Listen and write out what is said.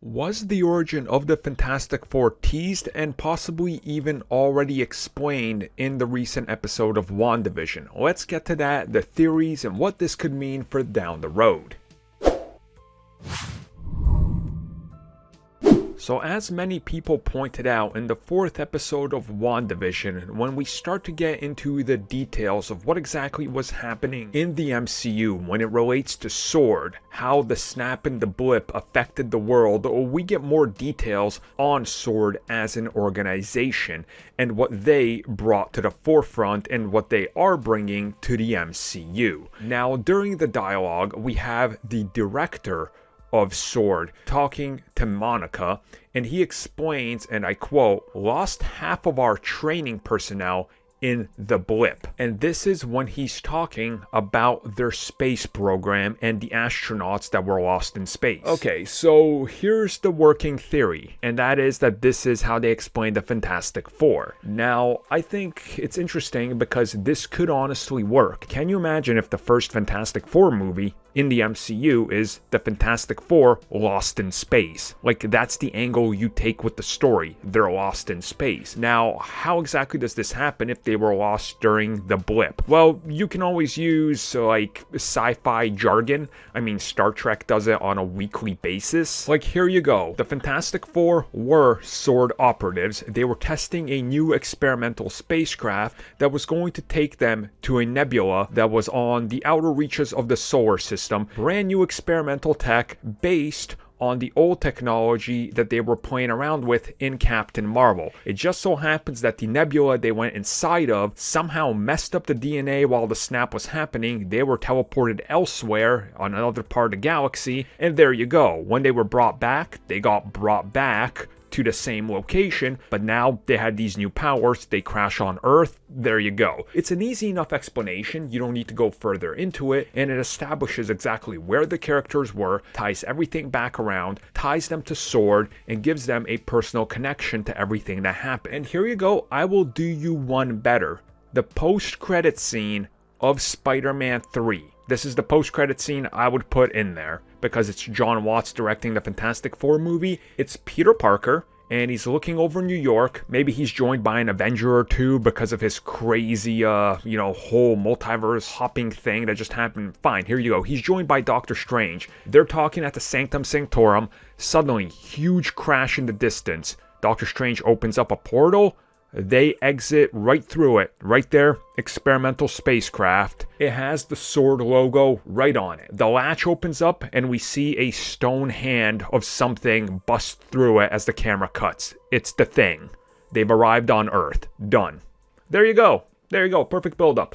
Was the origin of the Fantastic Four teased and possibly even already explained in the recent episode of WandaVision? Let's get to that, the theories, and what this could mean for down the road. So as many people pointed out in the 4th episode of WandaVision, when we start to get into the details of what exactly was happening in the MCU when it relates to S.W.O.R.D., how the snap and the blip affected the world, we get more details on S.W.O.R.D. as an organization and what they brought to the forefront and what they are bringing to the MCU. Now, during the dialogue, we have the director of S.W.O.R.D. talking to Monica, and he explains, and I quote, "Lost half of our training personnel in the blip." And this is when he's talking about their space program and the astronauts that were lost in space. Okay, so here's the working theory, and that is that this is how they explain the Fantastic Four. Now, I think it's interesting because this could honestly work. Can you imagine if the first Fantastic Four movie in the MCU is the Fantastic Four lost in space? Like, that's the angle you take with the story. They're lost in space. Now, how exactly does this happen if they were lost during the blip? Well, you can always use like sci-fi jargon. I mean, Star Trek does it on a weekly basis. Like, here you go. The Fantastic Four were S.W.O.R.D. operatives. They were testing a new experimental spacecraft that was going to take them to a nebula that was on the outer reaches of the solar system. Brand new experimental tech based on the old technology that they were playing around with in Captain Marvel. It just so happens that the nebula they went inside of somehow messed up the DNA while the snap was happening. They were teleported elsewhere on another part of the galaxy, and there you go. When they were brought back, they got brought back to the same location, but now they had these new powers. They crash on Earth. There you go. It's an easy enough explanation. You don't need to go further into it, and it establishes exactly where the characters were, ties everything back around, ties them to S.W.O.R.D., and gives them a personal connection to everything that happened. And here you go. I will do you one better. The post-credit scene of Spider-Man 3. This is the post-credit scene I would put in there because it's John Watts directing the Fantastic Four movie. It's Peter Parker, and he's looking over New York. Maybe he's joined by an Avenger or two because of his crazy, whole multiverse hopping thing that just happened. Fine, here you go. He's joined by Doctor Strange. They're talking at the Sanctum Sanctorum. Suddenly, huge crash in the distance. Doctor Strange opens up a portal. They exit right through it. Right there, experimental spacecraft. It has the S.W.O.R.D. logo right on it. The latch opens up and we see a stone hand of something bust through it as the camera cuts. It's the Thing. They've arrived on Earth. Done. There you go. There you go. Perfect build-up.